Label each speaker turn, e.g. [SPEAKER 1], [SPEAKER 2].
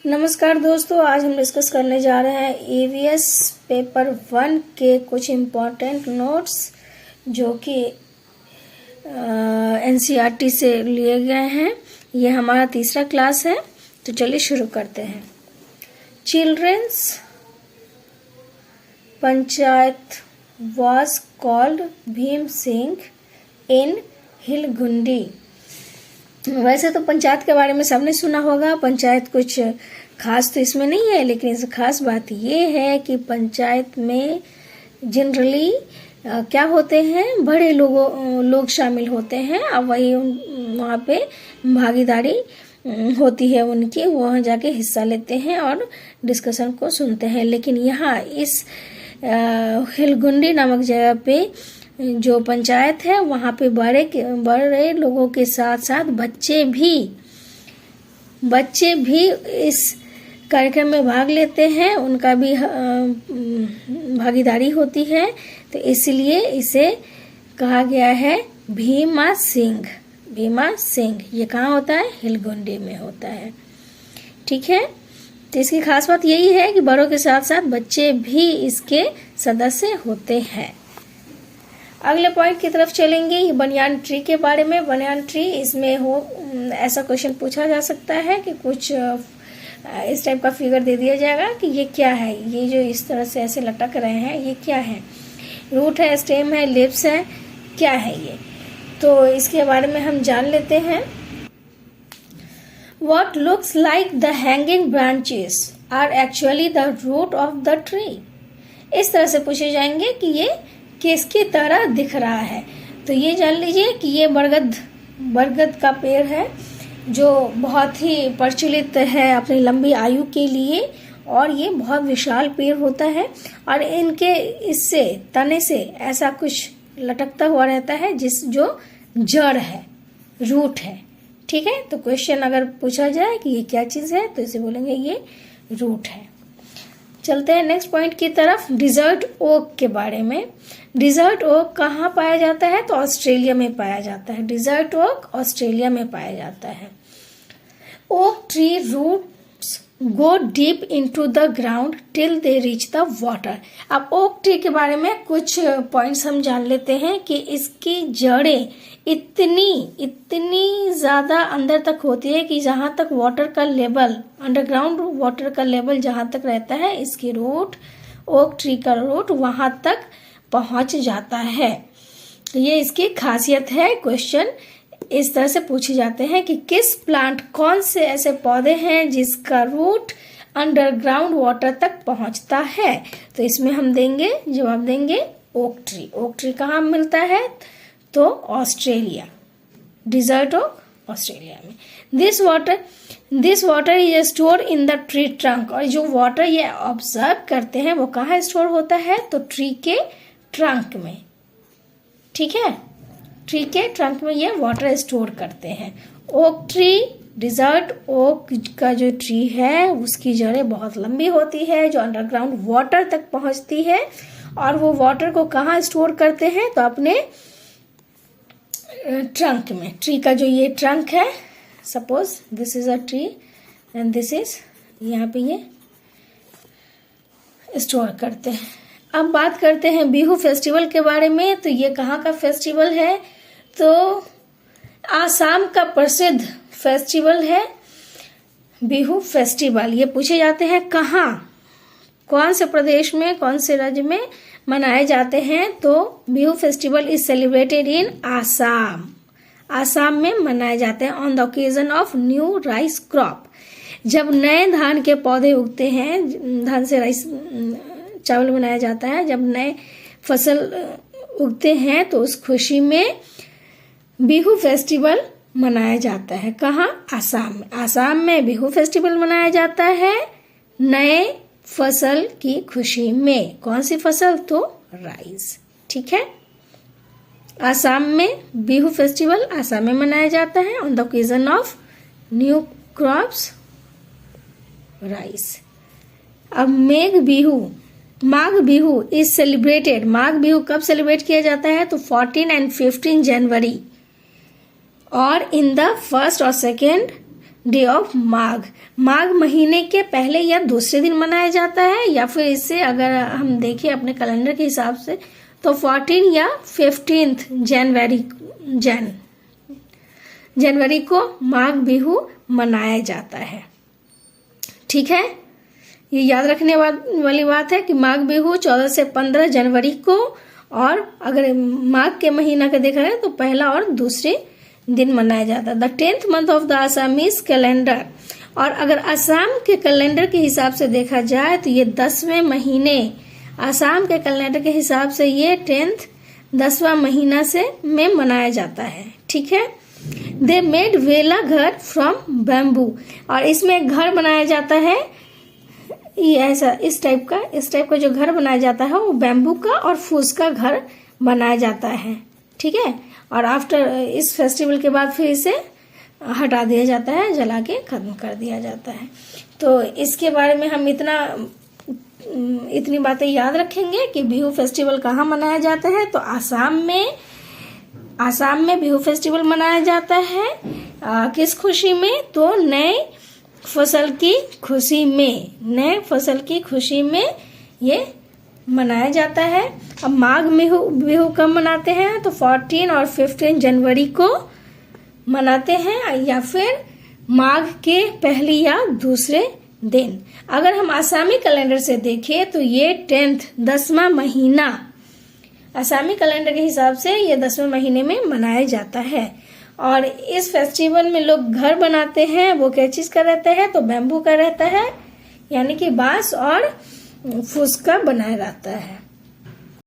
[SPEAKER 1] नमस्कार दोस्तों, आज हम डिस्कस करने जा रहे हैं ईवीएस पेपर 1 के कुछ इम्पोर्टेंट नोट्स जो कि एनसीईआरटी से लिए गए हैं। ये हमारा तीसरा क्लास है, तो चलिए शुरू करते हैं। Children's panchayat was called Bheem Singh in Hilgundi. वैसे तो पंचायत के बारे में सबने सुना होगा। पंचायत कुछ खास तो इसमें नहीं है, लेकिन इस खास बात ये है कि पंचायत में जनरली क्या होते हैं, बड़े लोग शामिल होते हैं और वही वहाँ पे भागीदारी होती है उनकी, वहाँ जाके हिस्सा लेते हैं और डिस्कशन को सुनते हैं। लेकिन यहाँ इस हिलगुंडी नामक जगह पे जो पंचायत है वहाँ पे बड़े लोगों के साथ साथ बच्चे भी इस कार्यक्रम में भाग लेते हैं, उनका भी भागीदारी होती है। तो इसलिए इसे कहा गया है भीमा सिंह। ये कहाँ होता है? हिलगुंडी में होता है। ठीक है, तो इसकी खास बात यही है कि बड़ों के साथ साथ बच्चे भी इसके सदस्य होते हैं। अगले पॉइंट की तरफ चलेंगे। ये बनियान ट्री के बारे में। बनियान ट्री, इसमें ऐसा क्वेश्चन पूछा जा सकता है कि कुछ इस टाइप का फिगर दे दिया जाएगा कि ये क्या है, ये जो इस तरह से ऐसे लटक रहे हैं ये क्या है, रूट है, स्टेम है, लिप्स है, क्या है ये? तो इसके बारे में हम जान लेते हैं। What looks like the hanging branches are actually the root of the tree। इस तरह से पूछे जाएंगे कि ये किसकी तरह दिख रहा है। तो ये जान लीजिए कि ये बरगद का पेड़ है जो बहुत ही प्रचलित है अपनी लंबी आयु के लिए, और ये बहुत विशाल पेड़ होता है और इनके इससे तने से ऐसा कुछ लटकता हुआ रहता है जो जड़ है, रूट है। ठीक है, तो क्वेश्चन अगर पूछा जाए कि ये क्या चीज है तो इसे बोलेंगे ये रूट है। चलते हैं नेक्स्ट पॉइंट की तरफ, डिजर्ट ओक के बारे में। डिजर्ट ओक कहाँ पाया जाता है? तो ऑस्ट्रेलिया में पाया जाता है। डिजर्ट ओक ऑस्ट्रेलिया में पाया जाता है। Oak tree roots go deep into the ground till they reach the water. अब ओक ट्री के बारे में कुछ पॉइंट्स हम जान लेते हैं कि इसकी जड़ें इतनी ज्यादा अंदर तक होती है कि जहां तक वाटर का लेवल, अंडरग्राउंड वाटर का लेवल जहां तक रहता है, इसकी रूट, ओक ट्री का रूट वहां तक पहुंच जाता है। तो ये इसकी खासियत है। क्वेश्चन इस तरह से पूछे जाते हैं कि किस प्लांट, कौन से ऐसे पौधे हैं जिसका रूट अंडरग्राउंड वाटर तक पहुंचता है? तो इसमें हम जवाब देंगे ओक ट्री। ओक ट्री कहाँ मिलता है? तो ऑस्ट्रेलिया, डिजर्ट ओक ऑस्ट्रेलिया में। This water is store in the tree trunk. और जो वाटर ये ऑब्जर्व करते हैं वो कहाँ स्टोर होता है? तो ट्री के ट्रंक में। ठीक है, ट्री के ट्रंक में ये वाटर स्टोर करते हैं। ओक ट्री, डिजर्ट ओक का जो ट्री है उसकी जड़ें बहुत लंबी होती है जो अंडरग्राउंड वाटर तक पहुंचती है, और वो वाटर को कहाँ स्टोर करते हैं? तो अपने ट्रंक में। ट्री का जो ये ट्रंक है, suppose this is a tree and this is, यहाँ पे ये स्टोर करते हैं। अब बात करते हैं बिहू फेस्टिवल के बारे में। तो ये कहाँ का फेस्टिवल है? तो आसाम का प्रसिद्ध फेस्टिवल है बिहू फेस्टिवल। ये पूछे जाते हैं कहाँ, कौन से प्रदेश में, कौन से राज्य में मनाए जाते हैं? तो Bihu festival is celebrated in Assam. Assam में मनाए जाते हैं on the occasion of new rice crop. जब नए धान के पौधे उगते हैं, धान से राइस चावल बनाया जाता है, जब नए फसल उगते हैं तो उस खुशी में बिहू फेस्टिवल मनाया जाता है। कहाँ? आसाम में। आसाम में बिहू फेस्टिवल मनाया जाता है नए फसल की खुशी में। कौन सी फसल? तो राइस। ठीक है, आसाम में बिहू फेस्टिवल आसाम में मनाया जाता है on the occasion of new crops, rice. अब माघ बिहू इज सेलिब्रेटेड। माघ बिहू कब सेलिब्रेट किया जाता है? तो 14 और 15 जनवरी, और इन द फर्स्ट और सेकेंड डे ऑफ माघ। माघ महीने के पहले या दूसरे दिन मनाया जाता है, या फिर इससे अगर हम देखें अपने कैलेंडर के हिसाब से तो 14 या 15 जनवरी को माघ बिहू मनाया जाता है। ठीक है, ये याद रखने वाली बात है कि माघ बिहू 14 से 15 जनवरी को, और अगर माघ के महीना का देखा जाए तो पहला और दूसरे दिन मनाया जाता है। The 10th month of the Assamese calendar, और अगर असम के कैलेंडर के हिसाब से देखा जाए तो ये 10वें महीने, असम के कैलेंडर के हिसाब से ये 10वां महीना से में मनाया जाता है। ठीक है, दे मेड वेला घर फ्रॉम बैम्बू, और इसमें घर बनाया जाता है ये ऐसा इस टाइप का जो घर बनाया जाता है वो बैम्बू का और फूस का घर बनाया जाता है। ठीक है, और आफ्टर इस फेस्टिवल के बाद फिर इसे हटा दिया जाता है, जला के खत्म कर दिया जाता है। तो इसके बारे में हम इतनी बातें याद रखेंगे कि बिहू फेस्टिवल कहाँ मनाया जाता है। तो आसाम में बिहू फेस्टिवल मनाया जाता है। किस खुशी में? तो नए फसल की खुशी में ये मनाया जाता है। अब माघ बिहू कब मनाते हैं? तो 14 और 15 जनवरी को मनाते हैं, या फिर माघ के पहली या दूसरे दिन। अगर हम आसामी कैलेंडर से देखें तो ये 10वां महीना, आसामी कैलेंडर के हिसाब से ये 10वें महीने में मनाया जाता है। और इस फेस्टिवल में लोग घर बनाते हैं, वो क्या चीज का रहता है? तो बैम्बू का रहता है, यानी कि बांस और फूस का बनाया रहता है।